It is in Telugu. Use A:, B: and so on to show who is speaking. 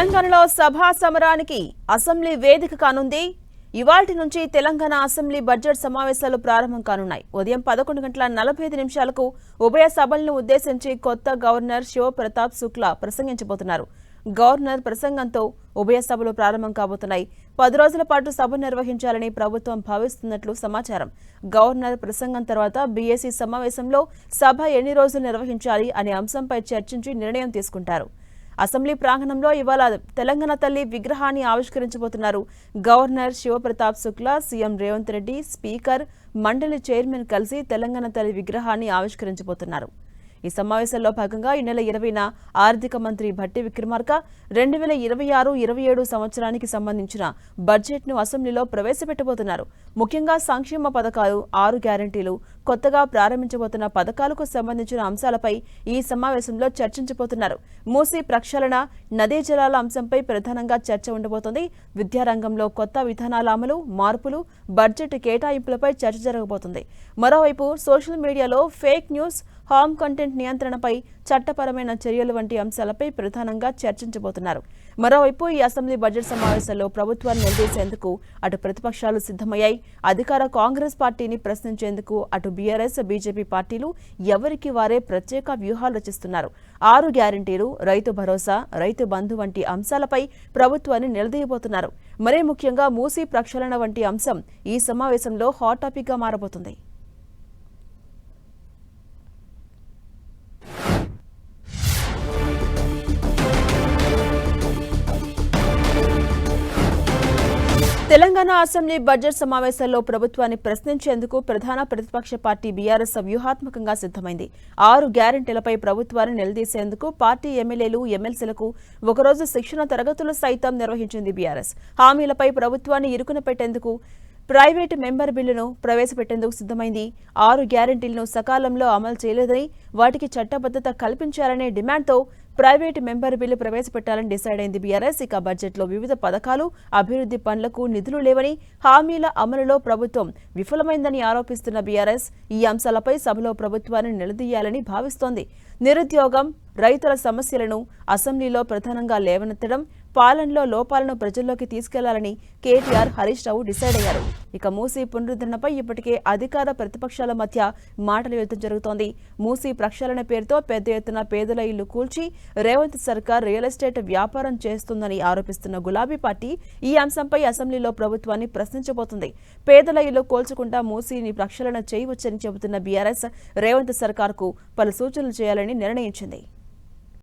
A: తెలంగాణలో సభా సమరానికి అసెంబ్లీ వేదిక కానుంది. ఇవాల్టి నుంచి తెలంగాణ అసెంబ్లీ బడ్జెట్ సమావేశాలు ప్రారంభం కానున్నాయి. ఉదయం 11:45 ఉభయ సభలను ఉద్దేశించి కొత్త గవర్నర్ శివప్రతాప్ శుక్లా ప్రసంగించబోతున్నారు. గవర్నర్ ప్రసంగంతో ఉభయ సభలు ప్రారంభం కాబోతున్నాయి. 10 రోజుల పాటు సభ నిర్వహించాలని ప్రభుత్వం భావిస్తున్నట్లు సమాచారం. గవర్నర్ ప్రసంగం తర్వాత బీఏసీ సమావేశంలో సభ ఎన్ని రోజులు నిర్వహించాలి అనే అంశంపై చర్చించి నిర్ణయం తీసుకుంటారు. అసెంబ్లీ ప్రాంగణంలో ఇవాళ తెలంగాణ తల్లి విగ్రహాన్ని ఆవిష్కరించబోతున్నారు. Governor Shiv Pratap Shukla, CM Revanth Reddy, speaker, మండలి చైర్మన్ కలిసి తెలంగాణ తల్లి విగ్రహాన్ని ఆవిష్కరించబోతున్నారు. ఈ సమావేశంలో భాగంగా ఈ నెల 20న ఆర్థిక మంత్రి భట్టి విక్రమార్క 2026-27 సంవత్సరానికి సంబంధించిన బడ్జెట్ను అసెంబ్లీలో ప్రవేశపెట్టబోతున్నారు. ముఖ్యంగా సంక్షేమ పథకాలు, 6 గ్యారంటీలు, కొత్తగా ప్రారంభించబోతున్న పథకాలకు సంబంధించిన అంశాలపై ఈ సమావేశంలో చర్చించబోతున్నారు. మూసీ ప్రక్షాళన, నదీ జలాల అంశంపై ప్రధానంగా చర్చ ఉండబోతోంది. విద్యారంగంలో కొత్త విధానాల అమలు, మార్పులు, బడ్జెట్ కేటాయింపులపై చర్చ జరగబోతుంది. మరోవైపు సోషల్ మీడియాలో ఫేక్ న్యూస్, హామ్ కంటెంట్ నియంత్రణపై చట్టపరమైన చర్యలు వంటి అంశాలపై ప్రధానంగా చర్చించబోతున్నారు. మరోవైపు ఈ అసెంబ్లీ బడ్జెట్ సమావేశాల్లో ప్రభుత్వాన్ని నిలదీసేందుకు అటు ప్రతిపక్షాలు సిద్ధమయ్యాయి. అధికార కాంగ్రెస్ పార్టీని ప్రశ్నించేందుకు అటు బీఆర్ఎస్, బీజేపీ పార్టీలు ఎవరికి వారే ప్రత్యేక వ్యూహాలు రచిస్తున్నారు. 6 గ్యారంటీలు, రైతు భరోసా, రైతు బంధు వంటి అంశాలపై ప్రభుత్వాన్ని నిలదీయబోతున్నారు. మరీ ముఖ్యంగా మూసీ ప్రక్షాళన వంటి అంశం ఈ సమావేశంలో హాట్ టాపిక్ గా మారబోతుంది. తెలంగాణ అసెంబ్లీ బడ్జెట్ సమావేశాల్లో ప్రభుత్వాన్ని ప్రశ్నించేందుకు ప్రధాన ప్రతిపక్ష పార్టీ బీఆర్ఎస్ వ్యూహాత్మకంగా సిద్ధమైంది. 6 గ్యారంటీలపై ప్రభుత్వాన్ని నిలదీసేందుకు పార్టీ ఎమ్మెల్యేలు, ఎమ్మెల్సీలకు ఒకరోజు శిక్షణ తరగతులు సైతం నిర్వహించింది బీఆర్ఎస్. హామీలపై ప్రభుత్వాన్ని ఇరుకున పెట్టేందుకు ప్రైవేటు మెంబర్ బిల్లును ప్రవేశపెట్టేందుకు సిద్ధమైంది. 6 గ్యారంటీలను సకాలంలో అమలు చేయలేదని, వాటికి చట్టబద్ధత కల్పించాలనే డిమాండ్తో ప్రైవేటు మెంబర్ బిల్లు ప్రవేశపెట్టాలని డిసైడ్ అయింది బీఆర్ఎస్. ఇక బడ్జెట్లో వివిధ పథకాలు, అభివృద్ధి పనులకు నిధులు లేవని, హామీల అమలులో ప్రభుత్వం విఫలమైందని ఆరోపిస్తున్న బీఆర్ఎస్ ఈ అంశాలపై సభలో ప్రభుత్వాన్ని నిలదీయాలని భావిస్తోంది. నిరుద్యోగం, రైతుల సమస్యలను అసెంబ్లీలో ప్రధానంగా లేవనెత్తడం, పాలనలో లోపాలను ప్రజల్లోకి తీసుకెళ్లాలని కేటీఆర్, హరీష్ రావు డిసైడ్ అయ్యారు. ఇక మూసీ పునరుద్ధరణపై ఇప్పటికే అధికార ప్రతిపక్షాల మధ్య మాటల యుద్ధం జరుగుతోంది. మూసీ ప్రక్షాళన పేరుతో పెద్ద ఎత్తున పేదల ఇల్లు కూల్చి రేవంత్ సర్కార్ రియల్ ఎస్టేట్ వ్యాపారం చేస్తుందని ఆరోపిస్తున్న గులాబీ పార్టీ ఈ అంశంపై అసెంబ్లీలో ప్రభుత్వాన్ని ప్రశ్నించబోతుంది. పేదల ఇల్లు కూల్చకుండా మూసీని ప్రక్షాళన చేయవచ్చని చెబుతున్న బీఆర్ఎస్ రేవంత్ సర్కార్కు పలు సూచనలు చేయాలని నిర్ణయించింది.